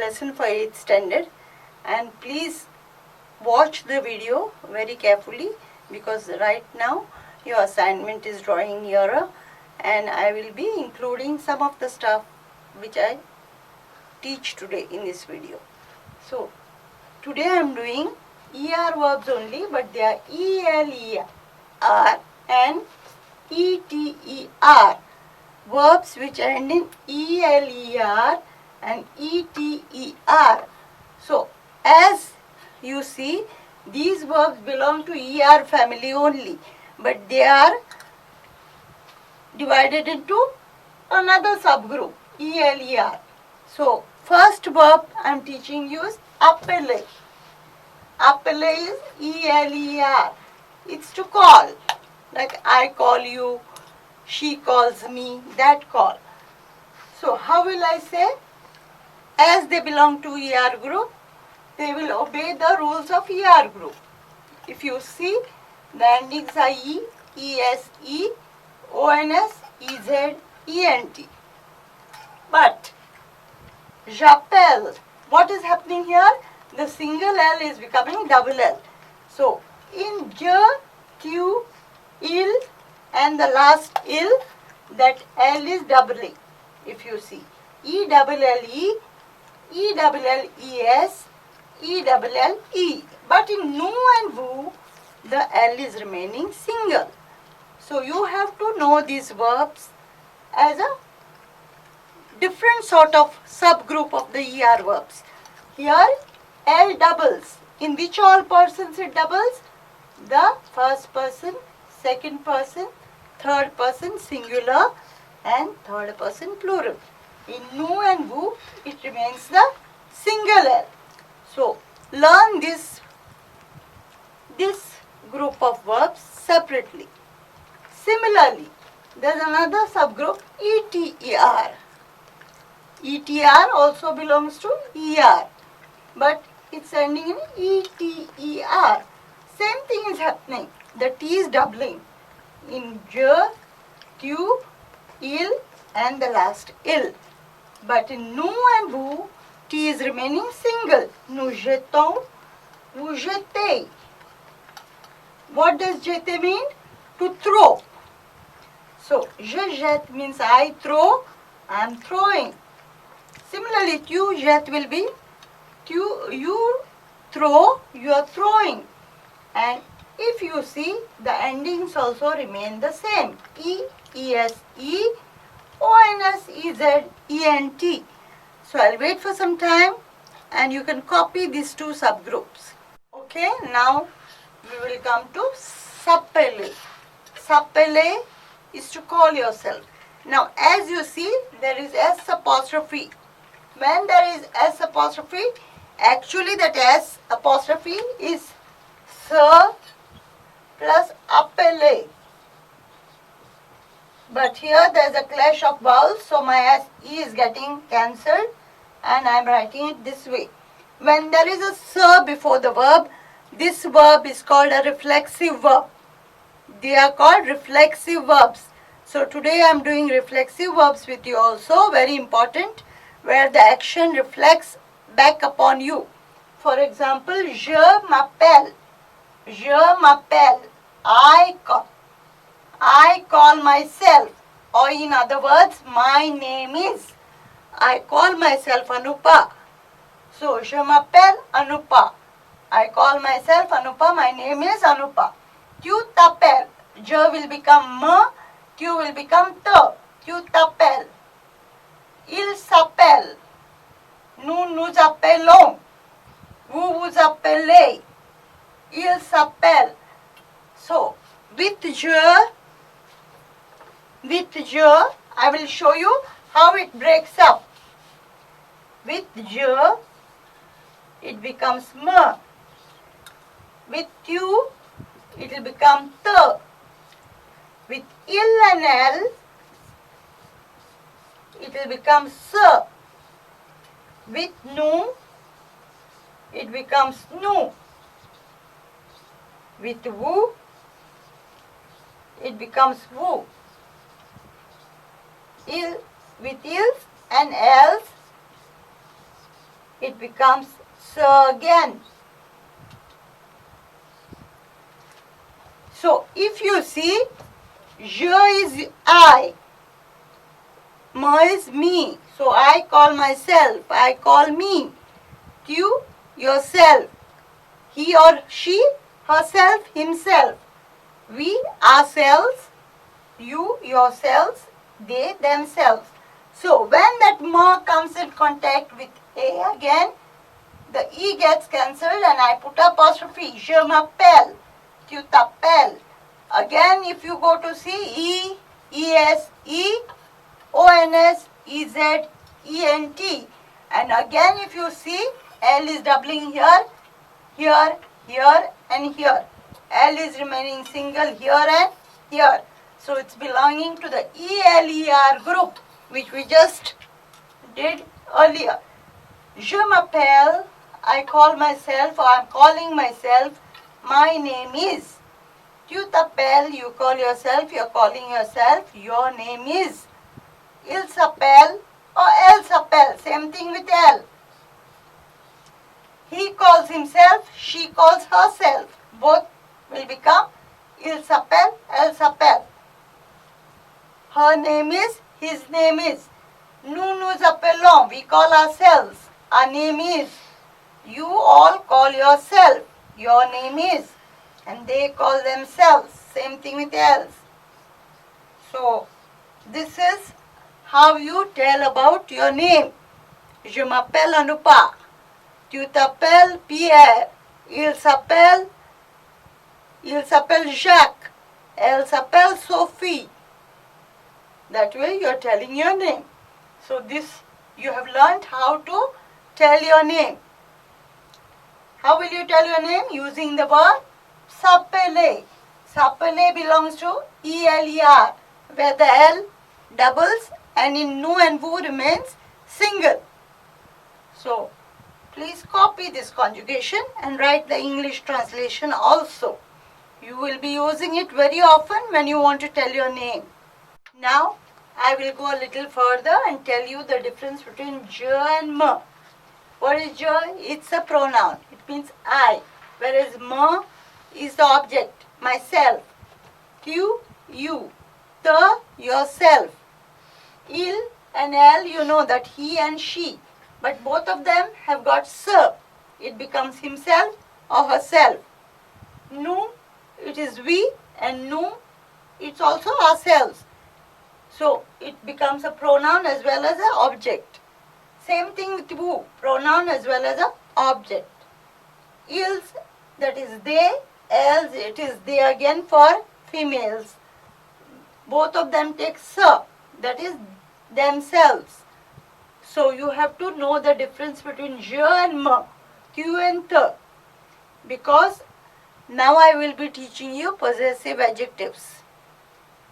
lesson for 8th standard, and please watch the video very carefully because right now your assignment is drawing nearer and I will be including some of the stuff which I teach today in this video. So today I am doing ER verbs only, but they are ELER and ETER verbs which end in ELER and ETER. So as you see, these verbs belong to ER family only, but they are divided into another subgroup, ELER. So first verb I am teaching you is appelle. Appelle is ELER. It's to call, like I call you, she calls me, that call. So how will I say? As they belong to ER group, they will obey the rules of ER group. If you see, the endings are E, ESE, ONS, EZ, ENT. But j'appelle, what is happening here? The single L is becoming double L. So in je, tu, il and the last il, that L is doubling. If you see, E-double-L-E, E-double-L-E-S, E-double-L-E. But in nu and vu, the L is remaining single. So you have to know these verbs as a different sort of subgroup of the ER verbs. Here L doubles. In which all persons it doubles? The first person, second person, third person singular and third person plural. In nu and vu, it remains the single L. So learn this group of verbs separately. Similarly, there is another subgroup, ETER. ETR also belongs to ER, but it's ending in ETER. Same thing is happening. The T is doubling in je, tu, il and the last il. But in nu and vu, T is remaining single. Nous jetons, vous jetez. What does jeter mean? To throw. So, je jette means I throw, I am throwing. Similarly, tu jette will be you throw, you are throwing. And if you see, the endings also remain the same. E, ESE, ONS, EZ, ENT. So I'll wait for some time and you can copy these two subgroups. Okay, now we will come to s'appeler. S'appeler is to call yourself. Now as you see, there is S apostrophe. When there is S apostrophe, actually that S apostrophe is sir plus appelle. But here there is a clash of vowels, so my SE is getting cancelled and I am writing it this way. When there is a sir before the verb, this verb is called a reflexive verb. They are called reflexive verbs. So today I am doing reflexive verbs with you also, very important, where the action reflects back upon you. For example, je m'appelle. Je m'appelle. I call myself, or in other words, my name is. I call myself Anupa. So, je m'appelle Anupa. I call myself Anupa. My name is Anupa. Tu t'appelles. Je will become me. Tu will become te. Tu t'appelles. Il s'appelle. Nous nous appelons. Vous vous appelez. Il s'appelle. So, with je, I will show you how it breaks up. With je, it becomes me. With tu, it will become te. With il and l, it will become se. With nu, it becomes nu. With vu, it becomes vu. With ils and else, it becomes S again. So if you see, je is I, me is me. So I call myself, I call me. You, yourself. He or she, herself, himself. We, ourselves. You, yourselves. They, themselves. So when that ma comes in contact with a again, the e gets cancelled and I put apostrophe. Je m'appelle. Tu t'appelles. Again, if you go to see e, es, e, ons, ez, ent. And again, if you see, l is doubling here, here, here, and here. L is remaining single here and here. So it's belonging to the ELER group, which we just did earlier. Je m'appelle, I call myself, or I'm calling myself, my name is. Tu t'appelles, you call yourself, you're calling yourself, your name is. Il s'appelle or elle s'appelle, same thing with elle. He calls himself, she calls herself. Both will become il s'appelle, elle s'appelle. Her name is, his name is. Nous nous appelons, we call ourselves. Our name is. You all call yourself, your name is. And they call themselves, same thing with else. So, this is how you tell about your name. Je m'appelle Anupa. Tu t'appelles Pierre. Il s'appelle Jacques. Elle s'appelle Sophie. That way you are telling your name. So this you have learned how to tell your name. How will you tell your name? Using the word s'appeler. S'appeler belongs to ELER, where the L doubles and in nous and vous remains single. So please copy this conjugation and write the English translation also. You will be using it very often when you want to tell your name. Now I will go a little further and tell you the difference between je and me. What is je? It's a pronoun. It means I. Whereas me is the object, myself. Tu, you. Te, yourself. Il and elle, you know that he and she. But both of them have got se. It becomes himself or herself. Nous, it is we, and nous, it's also ourselves. So it becomes a pronoun as well as an object. Same thing with vous, pronoun as well as an object. Ils, that is they, elles, it is they again for females. Both of them take se, that is themselves. So you have to know the difference between je and me, tu and te. Because now I will be teaching you possessive adjectives.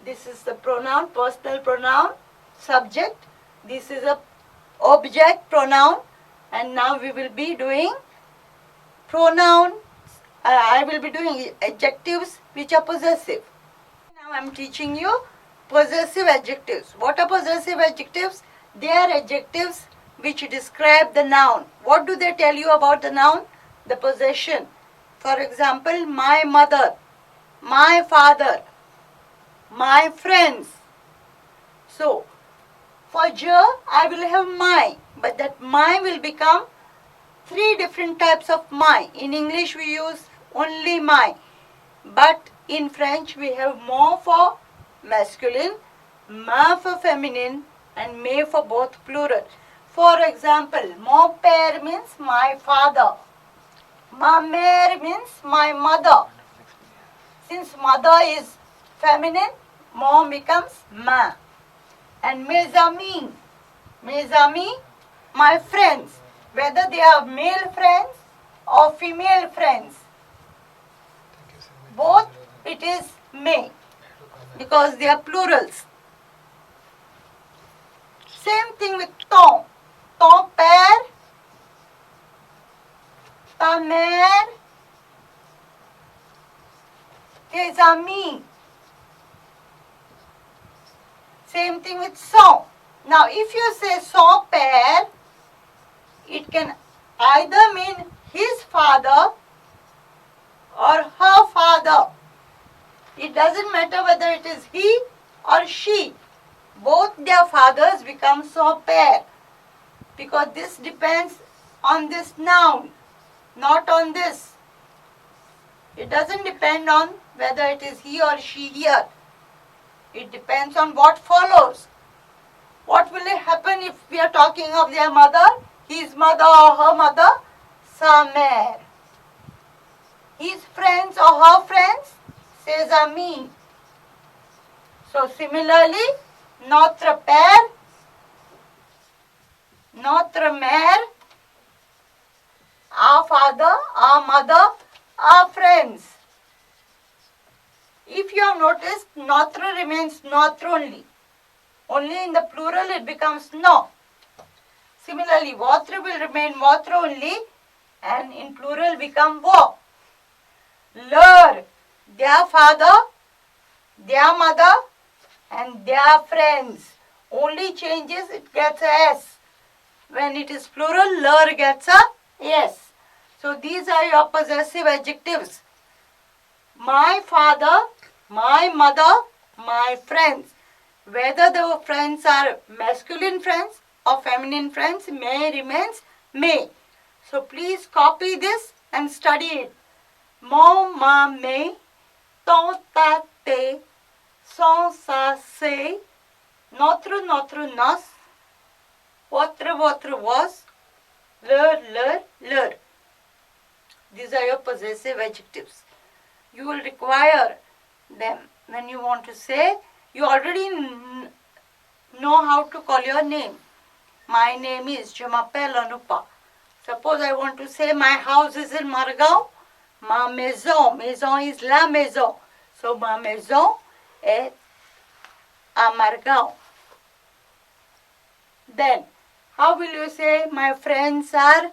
This is the pronoun, personal pronoun, subject. This is a object pronoun. And now we will be doing pronouns. I will be doing adjectives which are possessive. Now I am teaching you possessive adjectives. What are possessive adjectives? They are adjectives which describe the noun. What do they tell you about the noun? The possession. For example, my mother, my father, my friends. So, for je, I will have my, but that my will become three different types of my. In English we use only my, but in French we have mon for masculine, ma for feminine, and me for both plural. For example, mon père means my father. Ma mère means my mother. Since mother is feminine, mon becomes ma. And mes amis, my friends, whether they are male friends or female friends, both it is me, because they are plurals. Same thing with ton. Ton père, ta mère, tes amis. Same thing with son. Now if you say son père, it can either mean his father or her father. It doesn't matter whether it is he or she. Both their fathers become so pair, because this depends on this noun, not on this. It doesn't depend on whether it is he or she here. It depends on what follows. What will happen if we are talking of their mother, his mother or her mother? Sa mère. His friends or her friends? Ses amis. So similarly, notre père, notre mère, our father, our mother, our friends. If you have noticed, notre remains notre only. Only in the plural it becomes no. Similarly, votre will remain votre only, and in plural become vo. Leur, their father, their mother, and their friends. Only changes, it gets a S. When it is plural, leur gets a S. So these are your possessive adjectives. My father, my mother, my friends. Whether the friends are masculine friends or feminine friends, may remains may. So please copy this and study it. Mon, ma, mes, ton, ta, tes, son, sa, ses, notre, nos, votre, vos, leur. These are your possessive adjectives. You will require them when you want to say. You already know how to call your name. My name is, je m'appelle Anupa. Suppose I want to say my house is in Margao. Ma maison. Maison is la maison. So ma maison est à Margao. Then, how will you say my friends are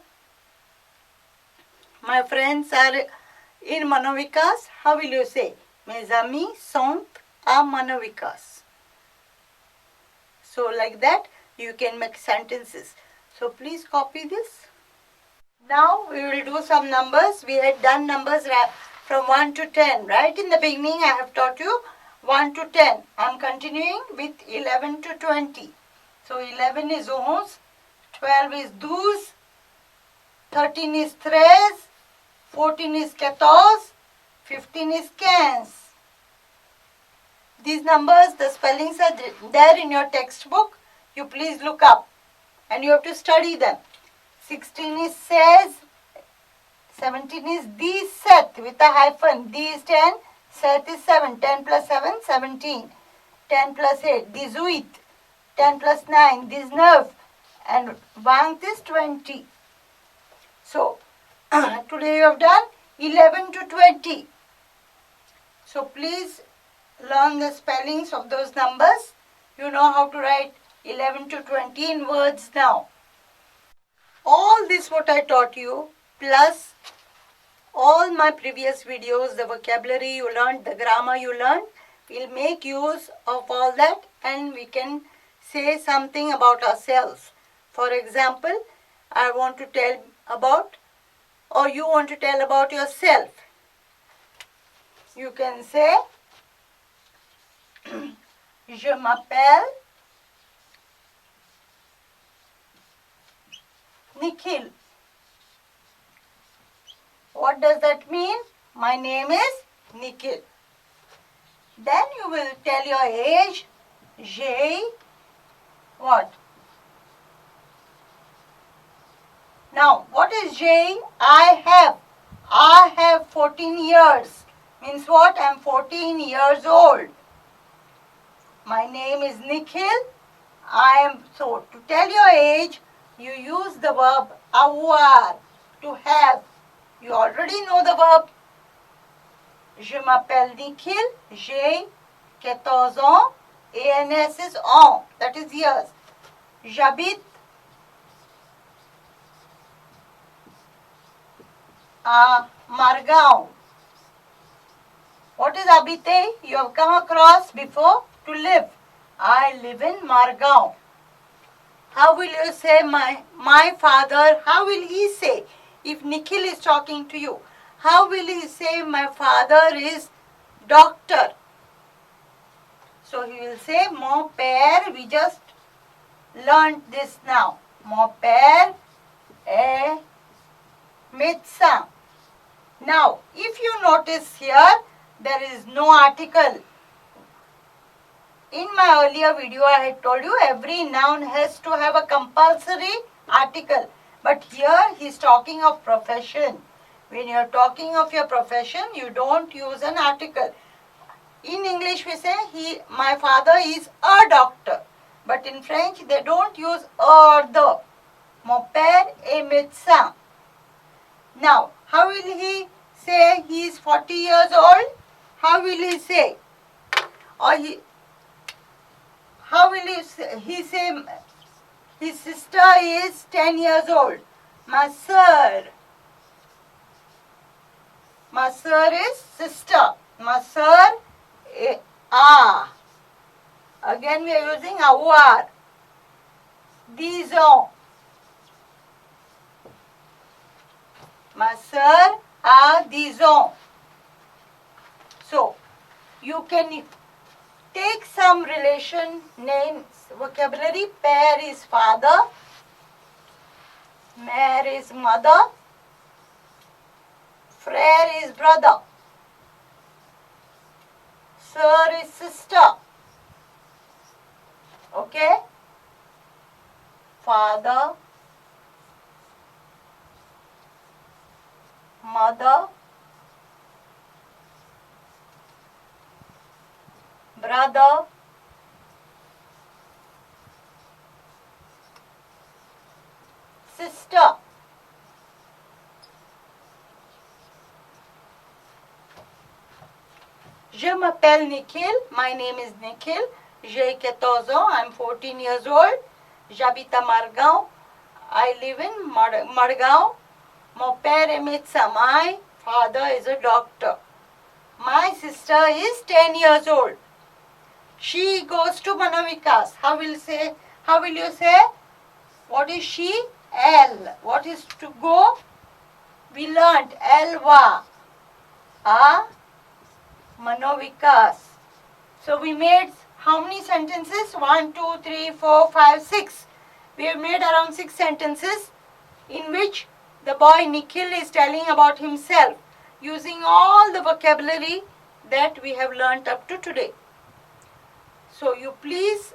in Manovikas? How will you say? Mes amis sont à Manovikas. So like that, you can make sentences. So please copy this. Now we will do some numbers. We had done numbers from 1 to 10. Right in the beginning I have taught you 1 to 10. I am continuing with 11 to 20. So 11 is 11, 12 is 12, 13 is 13, 14 is 14, 15 is 15. These numbers, the spellings are there in your textbook. You please look up and you have to study them. 16 is 16, 17 is 17 with a hyphen. D is 10, 7 is 7. 10 plus 7, 17. 10 plus 8, 18. 10 plus 9, 19. And 20 is 20. So, today you have done 11 to 20. So, please learn the spellings of those numbers. You know how to write 11 to 20 in words now. All this what I taught you, plus all my previous videos, the vocabulary you learned, the grammar you learned, we'll make use of all that and we can say something about ourselves. For example, I want to tell about, or you want to tell about yourself. You can say, je m'appelle Nikhil. What does that mean? My name is Nikhil. Then you will tell your age. J'ai what? Now, what is j'ai? I have 14 years. Means what? I am 14 years old. My name is Nikhil. So to tell your age, you use the verb avoir, to have. You already know the verb. Je m'appelle Nikhil. J'ai 14 ans. ANS is ans. That is years. J'habite à Margao. What is habiter? You have come across before, to live. I live in Margao. How will you say my father? How will he say? If Nikhil is talking to you, how will he say my father is doctor? So he will say mon père. We just learned this now. Mon père est médecin. Now, if you notice here, there is no article. In my earlier video, I had told you every noun has to have a compulsory article. But here he is talking of profession. When you are talking of your profession, you don't use an article. In English, we say my father is a doctor. But in French, they don't use a or the. Mon père est médecin. Now, how will he say he is 40 years old? How will he say? How will he say his sister is 10 years old? Ma sœur. Ma sœur is sister. Ma sœur est a. Again we are using avoir. Disons. Ma sœur a 10 ans. So, you can take some relation names, vocabulary. Père is father, mère is mother, frère is brother, sœur is sister. Okay? Father, mother, brother, sister. Je m'appelle Nikhil. My name is Nikhil. J'ai 14 ans. I'm 14 years old. J'habite à Margao. I live in Margao. Mon père est médecin. My father is a doctor. My sister is 10 years old. She goes to Manovikas. How will you say? What is she? Elle. What is to go? We learnt. Elle va. A Manovikas. So we made how many sentences? 1, 2, 3, 4, 5, 6. We have made around 6 sentences in which the boy Nikhil is telling about himself using all the vocabulary that we have learnt up to today. So you please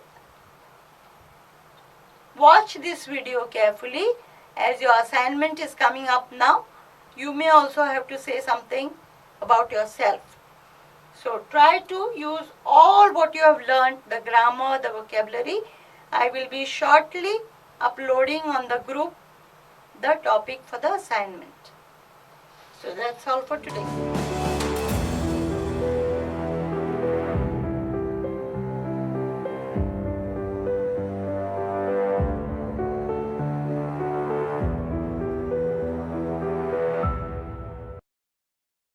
watch this video carefully as your assignment is coming up now. You may also have to say something about yourself. So try to use all what you have learned, the grammar, the vocabulary. I will be shortly uploading on the group the topic for the assignment. So that's all for today.